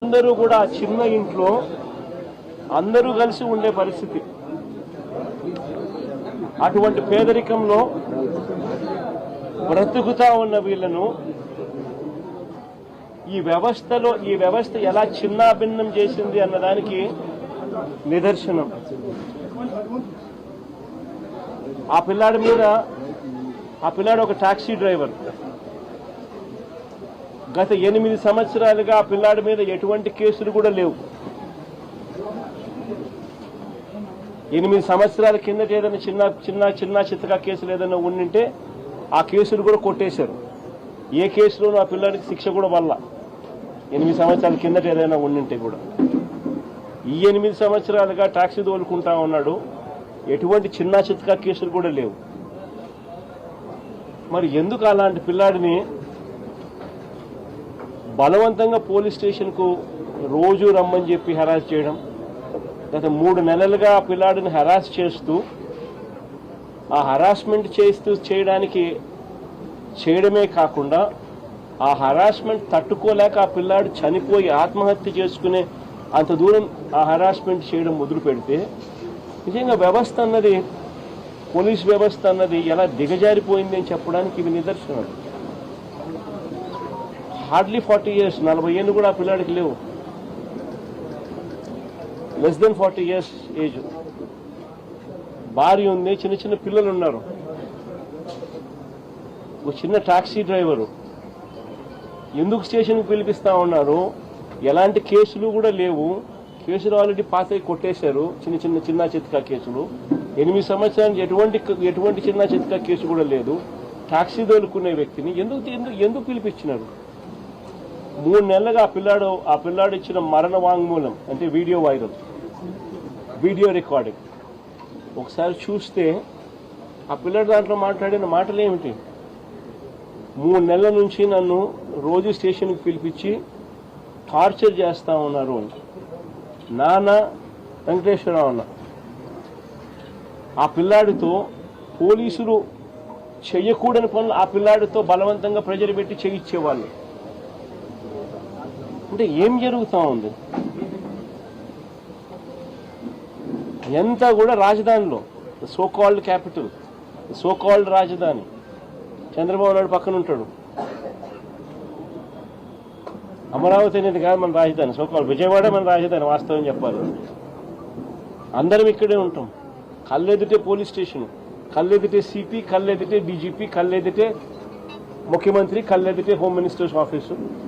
అందరూ కూడా చిన్న ఇంట్లో అందరూ కలిసి ఉండే పరిస్థితి. అటువంటి పేదరికంలో బ్రతుకుతా ఉన్న వీళ్ళను ఈ వ్యవస్థ ఎలా చిన్నాభిన్నం చేసింది అన్నదానికి నిదర్శనం. ఆ పిల్లాడు ఒక టాక్సీ డ్రైవర్. గత 8 సంవత్సరాలుగా ఆ పిల్లాడి మీద ఎటువంటి కేసులు కూడా లేవు. 8 సంవత్సరాల కిందట ఏదైనా చిన్న చిత్తగా కేసులు ఏదైనా ఉండింటే ఆ కేసులు కూడా కొట్టేశారు. ఏ కేసులోనూ ఆ పిల్లాడికి శిక్ష కూడా వల్ల 8 సంవత్సరాల కిందట ఏదైనా ఉండింటే కూడా. ఈ 8 సంవత్సరాలుగా టాక్సీ తోలుకుంటా ఉన్నాడు. ఎటువంటి చిన్న చిత్తగా కేసులు కూడా లేవు. మరి ఎందుకు అలాంటి పిల్లాడిని బలవంతంగా పోలీస్ స్టేషన్కు రోజు రమ్మని చెప్పి హెరాస్ చేయడం? గత 3 నెలలుగా ఆ పిల్లాడిని హెరాస్ చేస్తూ ఆ హెరాస్మెంట్ చేయడమే కాకుండా ఆ హెరాస్మెంట్ తట్టుకోలేక ఆ పిల్లాడు చనిపోయి ఆత్మహత్య చేసుకునే అంత దూరం ఆ హెరాస్మెంట్ చేయడం మొదలు పెడితే నిజంగా పోలీస్ వ్యవస్థ అన్నది ఎలా దిగజారిపోయింది అని చెప్పడానికి ఇవి నిదర్శనాలు. హార్డ్లీ 40 years, 40 ఏళ్ళు కూడా ఆ పిల్లాడికి లేవు. Less than 40 years age. భార్య ఉంది, చిన్న పిల్లలు ఉన్నారు. ఒక చిన్న టాక్సీ డ్రైవరు. ఎందుకు స్టేషన్కి పిలిపిస్తా ఉన్నారు? ఎలాంటి కేసులు కూడా లేవు. కేసులు ఆల్రెడీ పాతవి కొట్టేశారు. చిన్న చిత్తకా కేసులు. 8 సంవత్సరానికి ఎటువంటి చిన్న చిత్తకా కేసు కూడా లేదు. టాక్సీ తోలుకునే వ్యక్తిని ఎందుకు పిలిపించినారు? 3 నెలలుగా ఆ పిల్లాడు ఇచ్చిన మరణ వాంగ్మూలం అంటే వీడియో రికార్డింగ్ ఒకసారి చూస్తే ఆ పిల్లాడు దాంట్లో మాట్లాడిన మాటలు ఏమిటి? 3 నెలల నుంచి నన్ను రోజు స్టేషన్కి పిలిపించి టార్చర్ చేస్తా ఉన్నారు అని. నాన్న వెంకటేశ్వరరావు అన్న ఆ పిల్లాడితో పోలీసులు చెయ్యకూడని పనులు ఆ పిల్లాడితో బలవంతంగా ప్రెజర్ పెట్టి చేయించేవాళ్ళు. అంటే ఏం జరుగుతూ ఉంది? ఎంత కూడా రాజధానిలో సోకాల్డ్ క్యాపిటల్, సోకాల్డ్ రాజధాని చంద్రబాబు నాయుడు పక్కన ఉంటాడు. అమరావతి అనేది కాదు మన రాజధాని. సోకాల్డ్ విజయవాడ మన రాజధాని. వాస్తవం చెప్పాలి, అందరం ఇక్కడే ఉంటాం. కళ్ళెదిటే పోలీస్ స్టేషన్, కళ్ళెదిటే సిపి, కళ్ళెదిటే డీజీపీ, కళ్ళెదిటే ముఖ్యమంత్రి, కళ్ళెదిటే హోమ్ మినిస్టర్స్ ఆఫీసు.